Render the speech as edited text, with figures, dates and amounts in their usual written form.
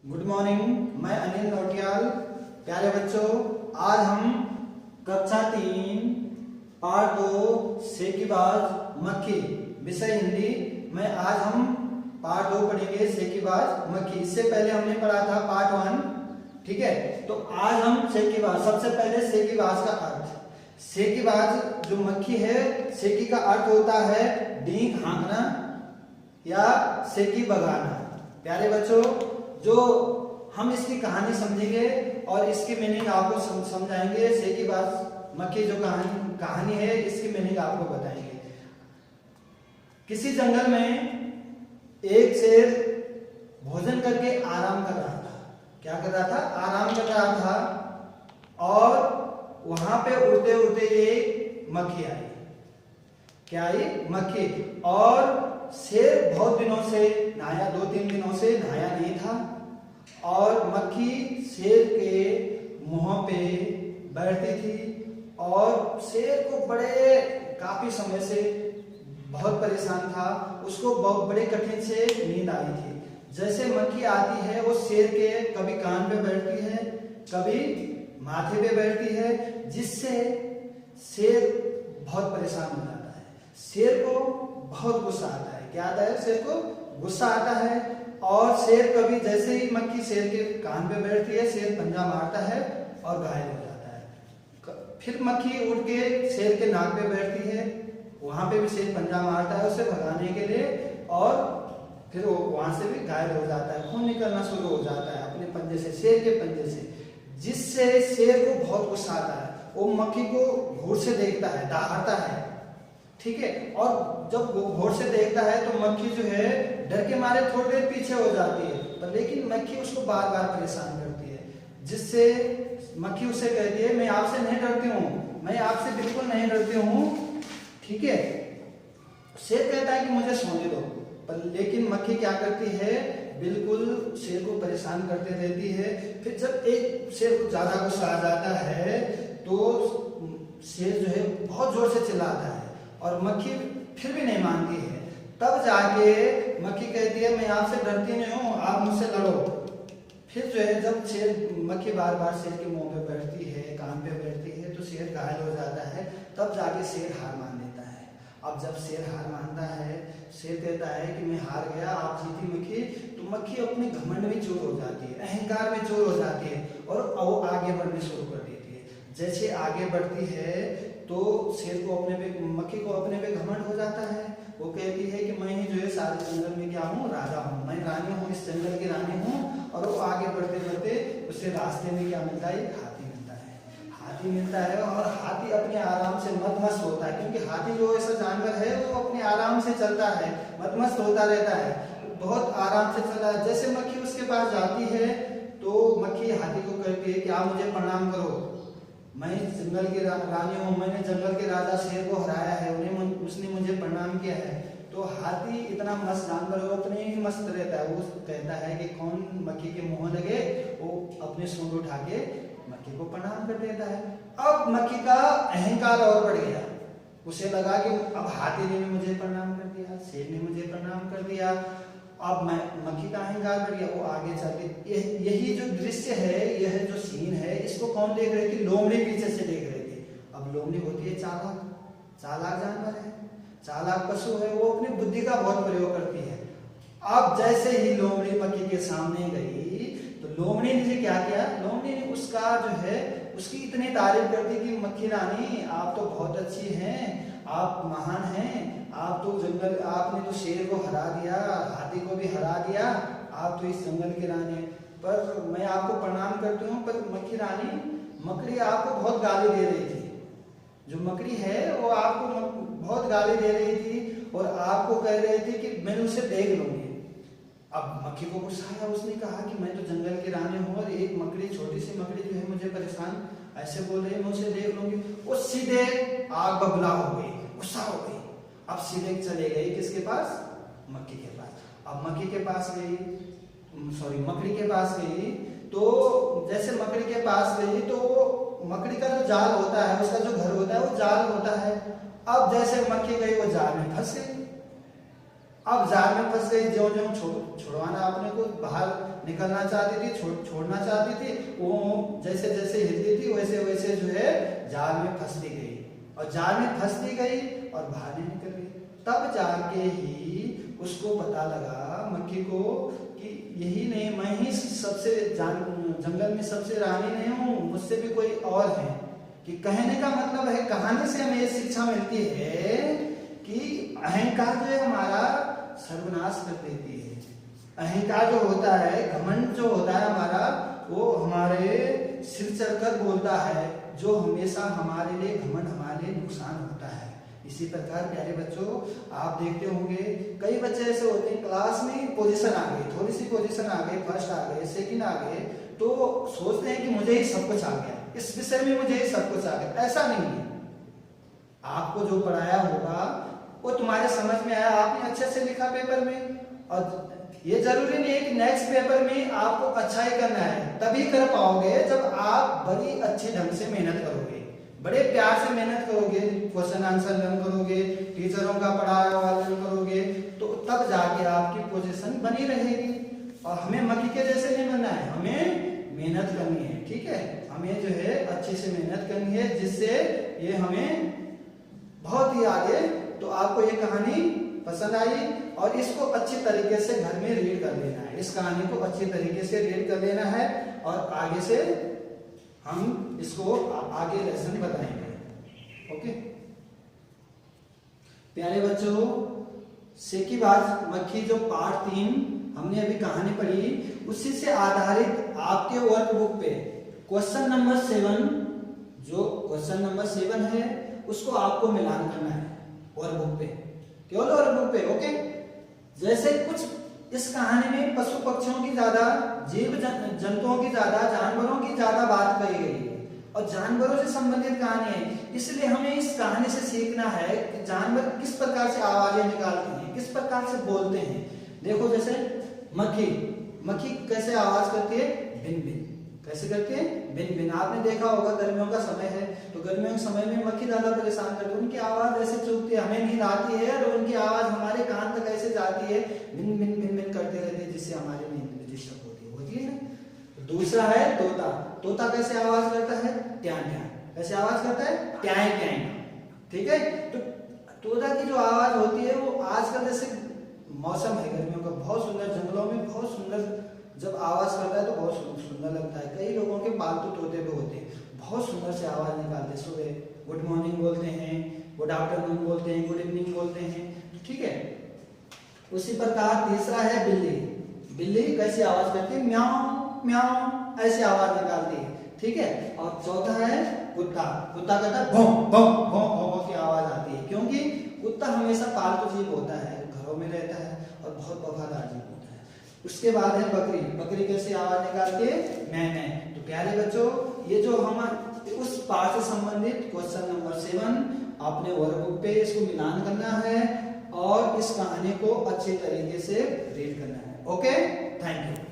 Good morning, मैं अनिल नौटियाल। प्यारे बच्चों, आज हम कक्षा 3 पाठ 2 सेकीबाज मक्खी विषय हिंदी में आज हम पाठ 2 पढ़ेंगे, सेकीबाज मक्खी। इससे पहले हमने पढ़ा था पाठ 1, ठीक है। तो आज हम सेकीबाज, सबसे पहले सेकीबाज का अर्थ। सेकीबाज जो मक्खी है, सेकी का अर्थ होता है डींग हाँकना या सेकी बगाना। प्यारे बच्चों, जो हम इसकी कहानी समझेंगे और इसकी मीनिंग आपको समझाएंगे। सेकीबाज मक्खी जो कहानी है, इसकी मीनिंग आपको बताएंगे। किसी जंगल में एक शेर भोजन करके आराम कर रहा था। क्या कर रहा था? आराम कर रहा था। और वहां पे उड़ते उड़ते एक मक्खी आई। क्या आई? मक्खी। और शेर बहुत दिनों से नहाया, 2-3 दिनों से नहाया नहीं था। और मक्खी शेर के मुंह पे बैठती थी और शेर को काफी समय से बहुत परेशान था। उसको बहुत बड़े कठिन से नींद आई थी। जैसे मक्खी आती है, वो शेर के कभी कान पे बैठती है, कभी माथे पे बैठती है, जिससे शेर बहुत परेशान हो जाता है। शेर को बहुत गुस्सा आता है। क्या आता है? शेर को गुस्सा आता है। और शेर कभी, जैसे ही मक्खी शेर के कान पे बैठती है, शेर पंजा मारता है और घायल हो जाता है। फिर मक्खी उड़ के शेर के नाक पे बैठती है, वहां पे भी शेर पंजा मारता है उसे भगाने के लिए, और फिर वो वहां से भी घायल हो जाता है। खून निकलना शुरू हो जाता है अपने पंजे से, शेर के पंजे से, जिससे शेर को बहुत गुस्सा आता है। वो मक्खी को घूर से देखता है, दहाड़ता है, ठीक है। और जब वो घोर से देखता है तो मक्खी जो है डर के मारे थोड़ी देर पीछे हो जाती है, पर लेकिन मक्खी उसको बार बार परेशान करती है, जिससे मक्खी उसे कहती है, मैं आपसे नहीं डरती हूँ, मैं आपसे बिल्कुल नहीं डरती हूँ, ठीक है। शेर कहता है कि मुझे सोने दो, पर लेकिन मक्खी क्या करती है? बिल्कुल शेर को परेशान करते रहती है। फिर जब एक शेर को ज्यादा गुस्सा आ जाता है तो शेर जो है बहुत जोर से चिल्लाता है और मक्खी फिर भी नहीं मानती है। तब जाके मक्खी कहती है, मैं आपसे डरती नहीं हूँ, आप मुझसे लड़ो। फिर जो है, जब मक्खी बार बार शेर के मुंह पे बैठती है, कान पे बैठती है, तो शेर घायल हो जाता है। तब जाके शेर हार मान लेता है। अब जब शेर हार मानता है, शेर कहता है कि मैं हार गया, आप जीती मक्खी। तो मक्खी अपने घमंड में चोर हो जाती है, अहंकार में चोर हो जाती है, और वो आगे बढ़ने शुरू कर देती है। जैसे आगे बढ़ती है तो शेर को मक्खी को अपने पे घमंड हो जाता है। वो कहती है कि मैं ही जो है सारे जंगल में क्या हूँ? राजा हूँ, मैं रानी हूँ, इस जंगल की रानी हूँ। और वो आगे बढ़ते बढ़ते उसे रास्ते में क्या मिलता है? हाथी मिलता है। हाथी मिलता है और हाथी अपने आराम से मदमस्त होता है, क्योंकि हाथी जो ऐसा जानवर है वो अपने आराम से चलता है, मदमस्त होता रहता है, बहुत आराम से चल रहा है। जैसे मक्खी उसके पास जाती है तो मक्खी हाथी को कहती है कि आप मुझे प्रणाम करो, मैं जंगल की रानी हूँ, मैंने जंगल के राजा शेर को हराया है, उसने मुझे प्रणाम किया है। तो हाथी इतना मस्त जानवर है, अपने ही मस्त रहता है। वो कहता है कि कौन मक्खी के मुंह लगे, वो अपने सूंड उठा के मक्खी को प्रणाम कर देता है। अब मक्खी का अहंकार और बढ़ गया। उसे लगा कि अब हाथी ने भी मुझे प्रणाम कर दिया, शेर ने मुझे प्रणाम कर दिया, अब मैं, मक्खी का अहंकार बढ़ गया। वो आगे चलती, यही जो दृश्य है, यह जो सीन है, इसको कौन देख रही थी? लोमड़ी पीछे से देख रही थी। अब लोमड़ी होती है चालाक जानवर है, चालाक पशु है, वो अपनी बुद्धि का बहुत प्रयोग करती है। अब जैसे ही लोमड़ी मक्खी के सामने गई तो लोमड़ी ने क्या किया? लोमड़ी ने उसका जो है, उसकी इतनी तारीफ कर दी कि मक्खी रानी, आप तो बहुत अच्छी हैं, आप महान हैं, आप तो जंगल, आपने तो शेर को हरा दिया, हाथी को भी हरा दिया, आप तो इस जंगल की रानी हैं। पर मैं आपको प्रणाम करती हूँ, पर मक्खी रानी, मकड़ी आपको बहुत गाली दे रही थी। जो मकड़ी है वो आपको बहुत गाली दे रही थी और आपको कह रही थी कि मैं उसे देख लूंगी। अब मक्खी को गुस्सा आया, उसने कहा कि मैं तो जंगल की रानी हूँ और एक मकड़ी, छोटी सी मकड़ी जो है मुझे परेशान ऐसे बोल रही है, मैं उसे देख लूंगी। वो सीधे आग बबूला हो गई, गुस्सा हो गई। अब सीधे चले गई किसके पास? मक्खी के पास। अब मक्खी के पास गई, मकड़ी के पास गई, तो जैसे मकड़ी के पास गई तो मकड़ी का जो जाल होता है, उसका जो घर होता है, वो जाल होता है। अब जैसे मक्खी गई, वो जाल में फंस गई। अब जाल में फंस गई, जो जो छुड़वाना अपने को, बाहर निकलना चाहती थी, छोड़ना चाहती थी, वो जैसे जैसे हिलती थी वैसे वैसे जो है जाल में फंसती गई, और जाल में फंसती गई और बाहर नहीं निकल गई। तब जाके ही उसको पता लगा मक्खी को कि यही नहीं, मैं ही सबसे जंगल में सबसे रानी नहीं हूँ, मुझसे भी कोई और है। कि कहने का मतलब है, कहानी से हमें ये शिक्षा मिलती है कि अहंकार जो है हमारा सर्वनाश कर देती है। अहंकार जो होता है, घमंड जो होता है हमारा, वो हमारे सिर चढ़कर बोलता है, जो हमेशा हमारे लिए घमंड हमारे लिए नुकसान होता है। इसी प्रकार प्यारे बच्चों, आप देखते होंगे कई बच्चे ऐसे होते हैं, क्लास में पोजीशन आ गई, थोड़ी सी पोजीशन आ गई, फर्स्ट आ गए, सेकंड आ गए, तो सोचते हैं कि मुझे ही सब कुछ आ गया, इस विषय में मुझे ही सब कुछ आ गया। ऐसा नहीं है। आपको जो पढ़ाया होगा वो तुम्हारे समझ में आया, आपने अच्छे से लिखा पेपर में, और ये जरूरी नहीं है कि नेक्स्ट पेपर में आपको अच्छा ही करना है, तभी कर पाओगे जब आप बड़ी अच्छे ढंग से मेहनत करोगे, बड़े प्यार से मेहनत करोगे, क्वेश्चन आंसर लर्न करोगे, टीचरों का पढ़ाया हुआ लर्न करोगे, तो तब जाके आपकी पोजीशन बनी रहेगी। और हमें मक्खी के जैसे नहीं बनना है, हमें मेहनत करनी है, ठीक है, हमें जो है अच्छे से मेहनत करनी है, जिससे ये हमें बहुत ही आगे। तो आपको ये कहानी पसंद आई और इसको अच्छी तरीके से घर में रीड कर लेना है, इस कहानी को अच्छी तरीके से रीड कर लेना है, और आगे से हम इसको आगे लेसन बताएंगे। ओके प्यारे बच्चों, सेकीबाज मक्खी जो पार्ट 3 हमने अभी कहानी पढ़ी, उसी से आधारित आपके वर्कबुक पे क्वेश्चन नंबर 7, जो क्वेश्चन नंबर 7 है उसको आपको मिलान करना है वर्कबुक पे, केवल वर्कबुक पे। ओके, जैसे कुछ इस कहानी में पशु पक्षियों की ज्यादा, जीव जंतुओं की ज्यादा, जानवरों की ज्यादा बात कही गई है, और जानवरों से संबंधित कहानी है, इसलिए हमें इस कहानी से सीखना है कि जानवर किस प्रकार से आवाजें निकालते हैं, किस प्रकार से बोलते हैं। देखो जैसे मक्खी कैसे आवाज करती है, बिन बिन, कैसे करती है, बिन बिन। आपने देखा होगा गर्मियों का समय है, तो गर्मियों के समय में मक्खी ज्यादा परेशान करती है, उनकी आवाज ऐसे चुभती है, हमें नींद आती है और उनकी आवाज हमारे कान तक ऐसे जाती है, बिन बिन बिन बिन करते रहते हैं, जिससे हमारी नींद में डिस्टर्ब होती है ना। दूसरा है तोता। तोता कैसे आवाज करता है, ट्यां ट्यां, कैसे आवाज करता है, ट्यां ट्यां, ठीक है। तो तोता की जो आवाज होती है वो आजकल जैसे मौसम है गर्मियों का, बहुत सुंदर, जंगलों में बहुत सुंदर जब आवाज करता है तो बहुत सुंदर लगता है। कई लोगों के पालतू तोते भी होते हैं, बहुत सुंदर से आवाज निकालते, सुबह गुड मॉर्निंग बोलते हैं, गुड आफ्टरनून बोलते हैं, गुड इवनिंग बोलते हैं, ठीक है। उसी प्रकार तीसरा है बिल्ली। बिल्ली कैसी आवाज करती है, म्याऊ म्याऊ ऐसी आवाज निकालती है, ठीक है। और चौथा है कुत्ता। कुत्ता कहता है भौं भौं भौं भौं की आवाज आती है, क्योंकि कुत्ता हमेशा पालतू जीव होता है, घरों में रहता है और बहुत वफादार जीव होता है। उसके बाद है बकरी। बकरी कैसे आवाज निकालती है, मैं। तो प्यारे बच्चों, ये जो हमारे उस पाठ से संबंधित क्वेश्चन नंबर 7 आपने वर्कबुक पे इसको मिलान करना है और इस कहानी को अच्छे तरीके से रीड करना है। Okay, thank you.